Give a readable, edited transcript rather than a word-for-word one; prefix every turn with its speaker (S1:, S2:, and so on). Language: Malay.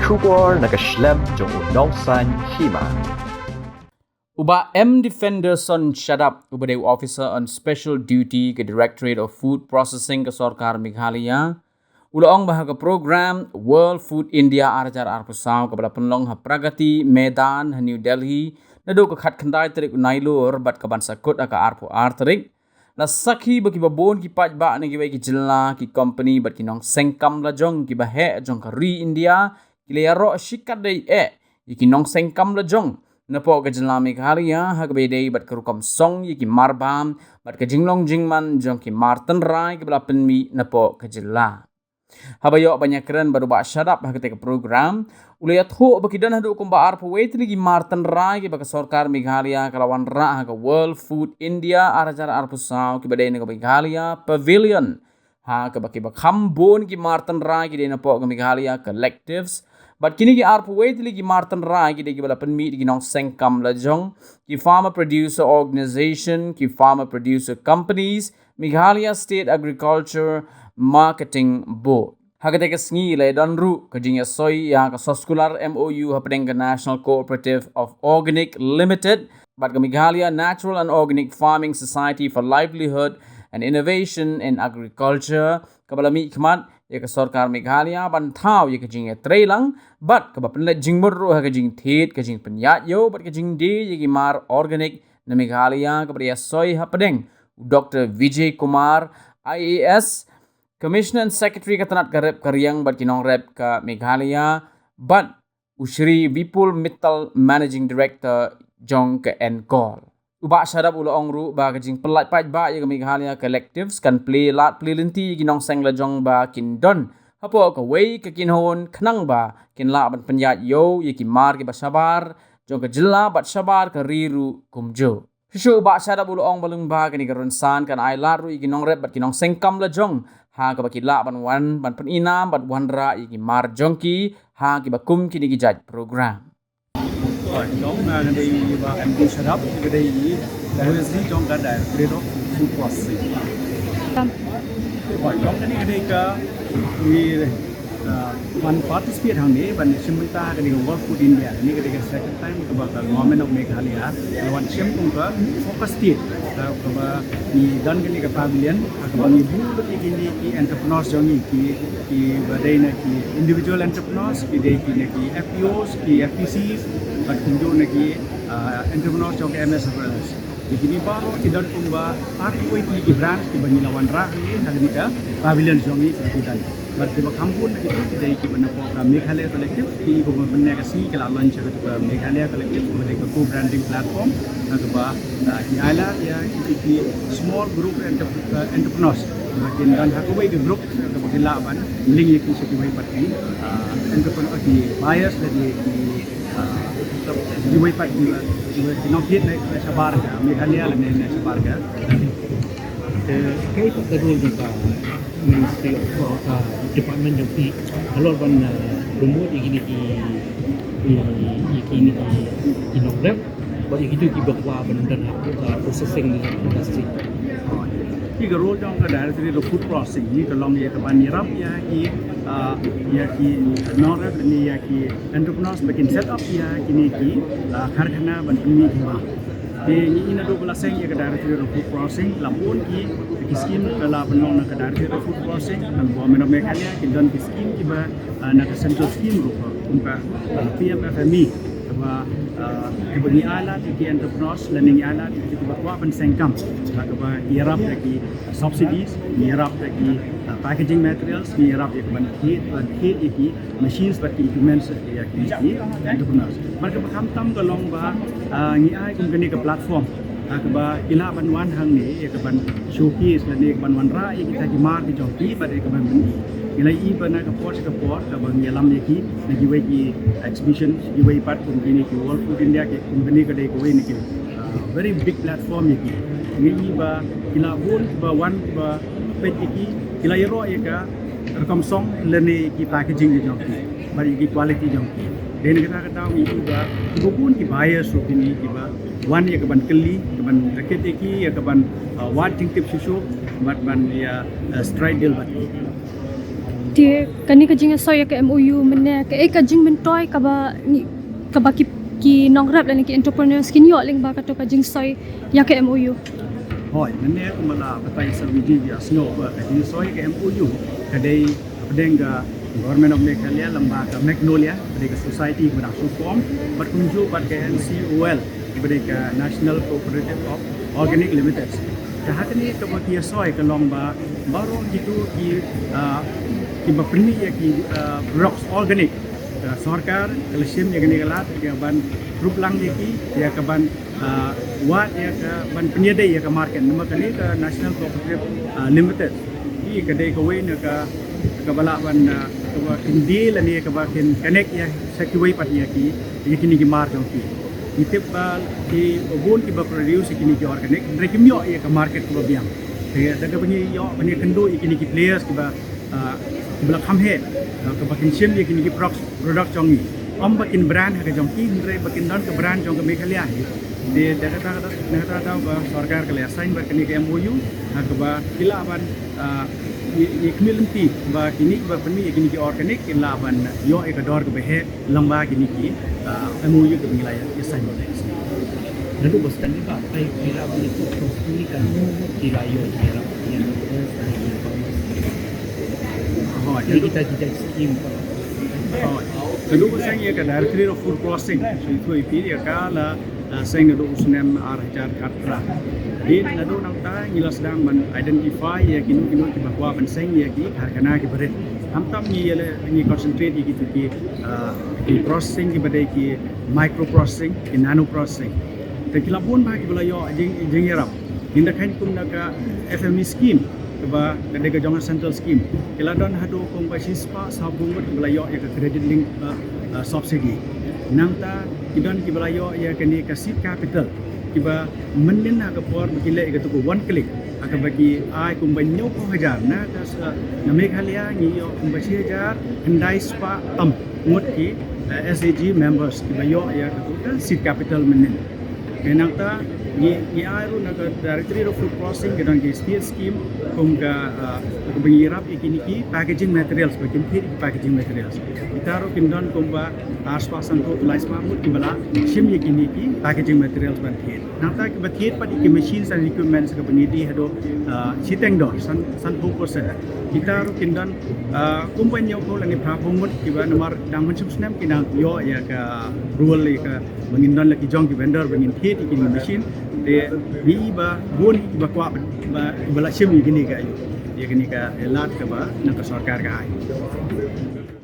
S1: Shubor nakaslem jong unongsan hima.
S2: Uba M. Defenderson Shadap, Uba Dew Officer on Special Duty ke Directorate of Food Processing ke Sarkar Meghalaya, Ulaong bahaga program World Food India arajar arpusaw kepada penlong ha Pragati Medan ha New Delhi, nado ke khat khandai terik unailur bat kaban sakut aka arpu arterik, na sakhi bagi babon ki pajba ne ki ki jilla ki company bat ki nong sengkam la jong ki bahe jong ka ri India ki le ro shikat dei ki nong sengkam la jong napo ka jilla Meghalaya ha ka bedei bat ka rukam song ki marbam bat ka jinglong jingman jong ki marten rai ki bala penmi napo ka jilla habayo banyak keren baru ba syadap ha ketika program ulayat ho bakidan hadu kumba arpo wait lagi marten rai ki baka sarkar Meghalaya kalawan ra ha ka World Food India arajar arpo saw ki badai ne ka Meghalaya pavilion ha ka baki bakhambon ki marten rai ki de na po ka Meghalaya collectives but kini ki arpo wait lagi marten rai ki de ki bala penmi ki nong sengkam la jong ki farmer producer organization ki farmer producer companies Meghalaya State Agriculture Marketing Board. Hagateka sngi le donru kajingya soy yang ka soskular MOU happening ka National Cooperative of Organic Limited but ka Meghalaya Natural and Organic Farming Society for Livelihood and Innovation in Agriculture kabalami khmat ya ka sarkar Meghalaya banthau ya kajingya trailang but ka bapenle jingmurru ha kajing thit kajing penyat yo but kajing de ya mar organic na Meghalaya kabriya soy happening Dr. Vijay Kumar IAS Commissioner and Secretary ka tanat ka rep karyang bat kinong rep ka Meghalaya but Ushri Vipul Mittal Managing Director jong ka Encol. Uba syadap ulaong ru ba kajing pelat paj ba ya ka Meghalaya collectives kan play lat play linti kinong sengla jong ba kindon. Hapo ka way ka kinhon khnang ba kinla ban penyat yo ya ki mar ki ba sabar jong ka jilla bat sabar ka riru kumjo. Shu ba syadap ulaong balung ba kani karunsan kan ai lat ru kinong rep bat kinong sengkam la jong ha ka bakila ban wan ban peninam ban wanra iki mar jongki ha ki bakum kini ki jaj program
S3: jong na ngadi ba MD Shadap ngadi WSD jong ka Directorate of Food Processing jong ngadi ka ni one participate hang ni ban simulta ngadi World Food India ni ngadi ka second time ka ba government of Meghalaya one sim tung ka focus state ka ba ni dan ngadi ka pavilion ka ba ni bu kini ki entrepreneurs jong ki badai na ki individual entrepreneurs ki dei ki FPOs ki FPCs bat kunjo na ki entrepreneurs jong MSMEs kini baru tidak kumba aku itu brand ki bani lawan ra ni hagni ka pavilion jong ni kita bertiba kampun itu dari ki bana po ka Meghalaya collective ki ko banne ka si kala launch ka Meghalaya collective ko de ko branding platform na ba ki ala ya ki small group entrepreneurs makin dan hakubai di group ka bagilaban ling ki sa kiway pati entrepreneur ki buyers dari ki way pati ki no hit na sa barga Meghalaya lang na sa barga
S4: kay pagdadol di ba Ministry of Department of Heat kalau ban promote ini inogrep bagi itu ki bakwa bandan processing industry
S3: ki role jong ka Directorate of Food Processing ni kalong ye ka ban yarap ya ki norab ni ya ki entrepreneurs makin set up ya kini ki karkhana ban pemi ki ma ni ina do bala seng ya ka Directorate of Food Processing lampun ki scheme kala penong na ka Directorate of Food Processing dan government of Meghalaya ki dan ki scheme ki ba na ka central scheme ro ka PMFME ba ki bani ala ki entrepreneurs learning ala ki ba kwa ban sengkam ka ba yarap ki subsidies yarap ki packaging materials yarap ki ban kit ki machines but equipments ya ki entrepreneurs marka ba tam kalong ba ni ai kum kani ka platform akba ila ban wan hang ni akban showcase la ni ban wan ra kita ki mar ki joki ba de ban ila I ban ka port ka ban yalam ni ki na ki wai ki exhibition ki wai part kum ni ki World Food India ki company ka de ko wai ni ki very big platform ni ki ni ba ila bun ba wan ba pet ki ila yero ka rakam song le ni ki packaging ni joki ba ki quality joki den kita kata ni ba bukun ki buyers ro ni ki ba wan ya kaban keli kaban raket ki ya kaban wat ting tip susu bat ban ya stride deal bat
S5: dia kani kajing soy ke MOU mene ke kajing mentoy kaba ni kaba ki nongrap lan ki entrepreneurs kin yo ling ba ka to kajing soy ya ke MOU
S3: Hoi, nene kumala batai servidi dia snow ba kajing soy ke MOU kadai pedengga Government of Meghalaya lembaga Magnolia pada society berangsur form berkunjung pada NCOL pada National Cooperative of Organic Limited. Jahat ni kemudian soy ke lomba baru gitu ki bapeni ya ki rocks organic sarkar kalsium ya gani galat ya ban ruplang ya ki ya ke ban wat ya ke ban penyedai ya ke market nama kali ke National Cooperative Limited ini kedai kawin ke balak ban ke kindi lah ni ke bakin connect ya sekiwai pat ya ki kini ki market ki itip ki obon ki ba produce kini ki organic rekimyo ya ke market ke biang ya daga bunyi yo bunyi kendo kini ki players ke ba belak hamhe ke bakin sim dia kini ki produk jongi bakin brand ke jongki hindre bakin don ke brand jong ke Meghalaya di data tahu ke sarkar ke sign ba kini ke MOU ke ba kilaban ye kmilanti ba kini ba peni kini ki organic kilaban yo ek dor ke behe lamba kini ki MOU ke Meghalaya ye sign ba
S4: lalu bos kan juga apa kira itu konstruksi kan kira yo kira yang jadi kita skim
S3: kedua saya ke Directorate of Food Processing so itu IP dia kala saya ngadu usnem arhajar katra di lalu nang ta ngila sedang men identify ya kinu ki bahwa ban seng ya ki harkana ki berit hamtam ni yele ni concentrate ki gitu ki processing ki badai ki micro processing ki nano processing te kilapun ba ki bela yo jing yarap dinda kain kum naka FME scheme ba kadega jongan central scheme kiladon hadu kompasi spa sabung belayo ya credit link subsidy nangta kidon ki belayo ya kini ka seed capital kiba menin ha ka por bikile ka tu one click aka bagi ai kum banyo ko hajar na ka na Meghalaya ni yo kum basi hajar handai spa tam ngut ki SAG members kiba yo ya ka tu seed capital menin kenangta ni airu na Directorate of Food Processing kedang ki state scheme kum ka bengirap ikini ki packaging materials bakin thir packaging materials itaro kindon kum ba aspasan ko tulais mamut ki bala shim ikini ki packaging materials ban thir nangta ki bathir pad ki machines and equipments ka benidi hado chiteng do san 2% itaro kindon kum ban yo ko lani prapomut ki ba nomor dang mensup snam kinang yo ya ka rural ka mengindon lagi jong ki vendor bengin thir ikini machine dia ba bon ba kwa ba bala shim gini ka dia gini ka elat ka ba nak sarkar ka ai